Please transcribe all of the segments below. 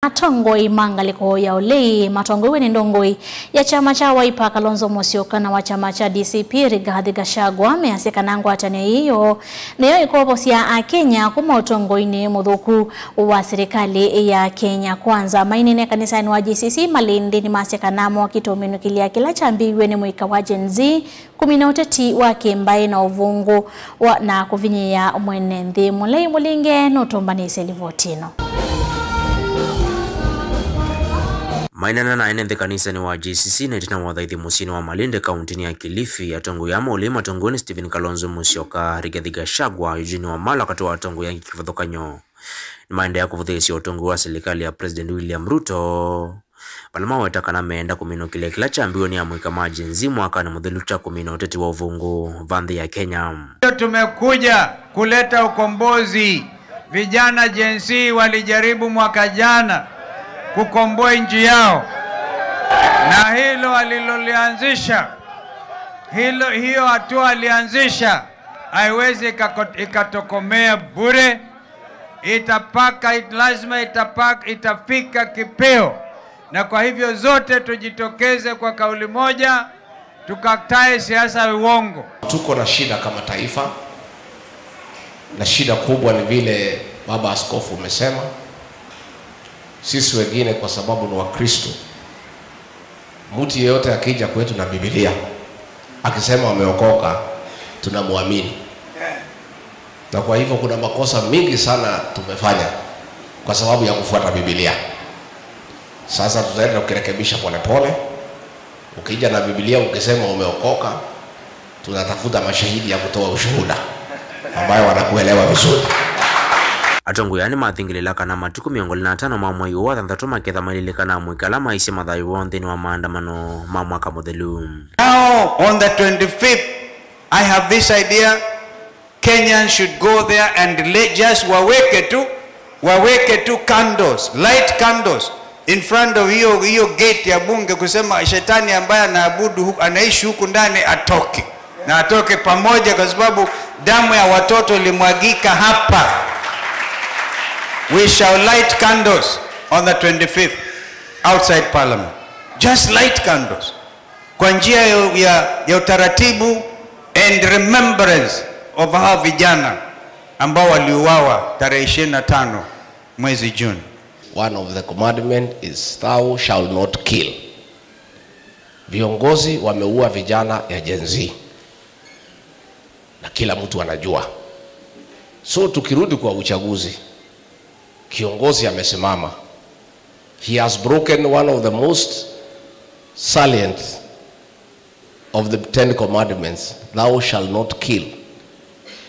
Matongoi mangaliko ya olei matongoi wene ndongoi ya chama cha Wiper Kalonzo Musyoka na wa chama cha DCP Rigathi Gachagua ameasikana ngwatane hiyo nayo ikobosia Kenya kuma utongoi ni muthuku wa serikali ya Kenya Kwanza mainine kanisani wa GCC Malindi ni masikana mo kitomeno kilia kila chambiwe ni mwika wa Gen Z kumina uteti wa Kimbai na uvungu na kuvinyia mwenenthi mulei mulinge notombani selivotino. Mainana na enende kanisa ni wa JCC na itina wadhaithi musini wa Malindi kaunti ya Kilifi ya tongo ya ulima tongoni Stephen Kalonzo Musyoka Rigathi Gachagua Eugene Wamalwa katoa tongo ya kifadhokanyo ni maende ya kuvudhisi otongo wa serikali ya President William Ruto palama wetaka na meenda kumino kile kila chambioni ya mwika maji nzimu waka na mudhilucha kumino uteti wa uvungu vandhi ya Kenya. Tumekuja kuleta ukombozi. Vijana Gen Z walijaribu mwaka jana kukomboa nchi yao, na hilo alilolianzisha, hiyo hatua alianzisha haiwezi ikatokomea bure. Lazima itafika kipeo, na kwa hivyo zote tujitokeze kwa kauli moja, tukatae siasa ya uongo. Tuko na shida kama taifa, na shida kubwa ni vile baba askofu umesema. Sisi wengine kwa sababu ni Wakristo, mtu yeyote akija kwetu na Biblia akisema ameokoka tunamwamini. Na kwa hivyo kuna makosa mingi sana tumefanya kwa sababu ya kufuata Biblia. Sasa tutaenda kurekebisha polepole. Ukija na Biblia ukisema umeokoka, tunatafuta mashahidi ya kutoa ushuhuda ambayo wanakuelewa vizuri. Atongo yani mathingilila kana matuku 25 mamwa yuwa thandatoma ketha malilika na mwikala maisi madhayu wonthini wa maandamano mamwaka muthelu. Now on the 25th I have this idea. Kenyans should go there and just waweke tu candles, light candles in front of hiyo gate ya bunge, kusema shetani ambaye anaabudu anaishi huku ndani atoke, na atoke pamoja, kwa sababu damu ya watoto ilimwagika hapa. We shall light candles on the 25th outside Parliament. Just light candles. Kwa njia ya utaratibu and remembrance of our vijana ambao waliuawa tarehe 25 mwezi June. One of the commandment is thou shall not kill. Viongozi wameua vijana ya Gen Z, na kila mtu anajua. So tukirudi kwa uchaguzi, kiongozi amesimama. He has broken one of the most salient of the 10 commandments, thou shall not kill.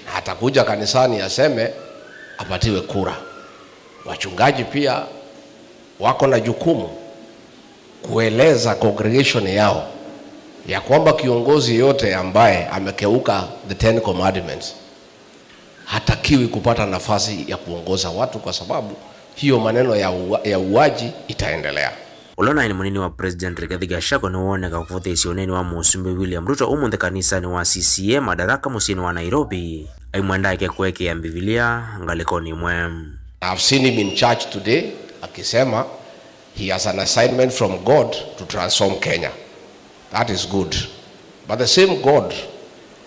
Hatakuja kanisani aseme apatiwe kura. Wachungaji pia wako na jukumu kueleza congregation yao ya kwamba kiongozi yote ambaye amekeuka the 10 commandments hatakiwi kupata nafasi ya kuongoza watu, kwa sababu hiyo maneno ya uwaji itaendelea. Ulona ni munini wa President Rigathi Gachagua ni woneka kufuthisi uneni wa Musumbi William Ruto umunthe kanisa ni wa CCM Madaraka musini wa Nairobi aimwenda yake kuweke ya Biblia ngalikoni mwe. I've seen him in church today akisema he has an assignment from God to transform Kenya. That is good. But the same God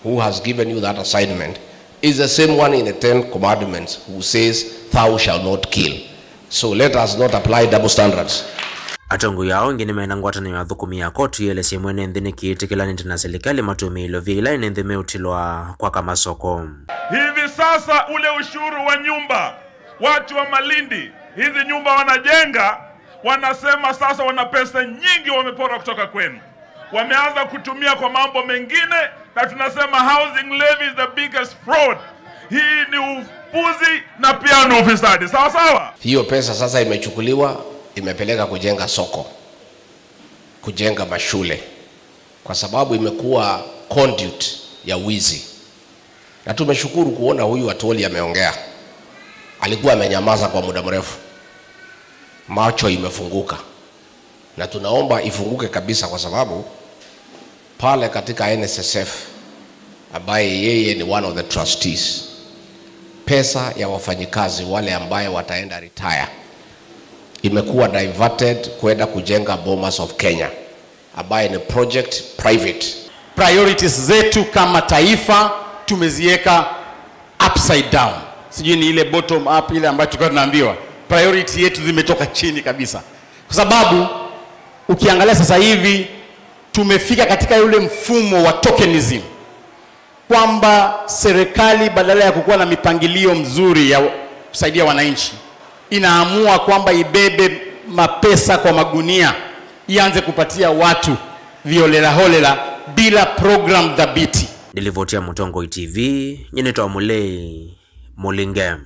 who has given you that assignment is the same one in the 10 commandments who says thou shall not kill. So let us not apply double standards. Atongo yao ngini mena ngwatana ya thukumi ya kotu yele simwene nthini kiitikilani na serikali matumilo vila inenthi meutilwa kwa kamasoko. Hivi sasa ule ushuru wa nyumba, watu wa Malindi, hizi nyumba wanajenga, wanasema sasa wana pesa nyingi wamepora kutoka kwenu. Wameanza kutumia kwa mambo mengine, na tunasema housing levy is the biggest fraud. Hii ni upuzi na pia ni ufisadi. Sawa sawa? Hiyo pesa sasa imechukuliwa, imepeleka kujenga soko, kujenga mashule, kwa sababu imekuwa conduit ya wizi. Na tumeshukuru kuona huyu Atwoli ameongea. Alikuwa amenyamaza kwa muda mrefu. Macho imefunguka. Na tunaomba ifunguke kabisa, kwa sababu pale katika NSSF ambaye yeye ni one of the trustees, pesa ya wafanyikazi wale ambaye wataenda retire imekuwa diverted kwenda kujenga Bomas of Kenya, ambaye ni project private. Priorities zetu kama taifa tumeziweka upside down. Sijui ni ile bottom up ile ambayo tulikuwa tunaambiwa. Priority yetu zimetoka chini kabisa. Kwa sababu ukiangalia sasa hivi tumefika katika yule mfumo wa tokenism, kwamba serikali badala ya kukuwa na mipangilio mzuri ya kusaidia wananchi, inaamua kwamba ibebe mapesa kwa magunia, ianze kupatia watu violela holela bila program dhabiti. Nilivotia Mutongoi TV, nyenetoa Mulei Molingem.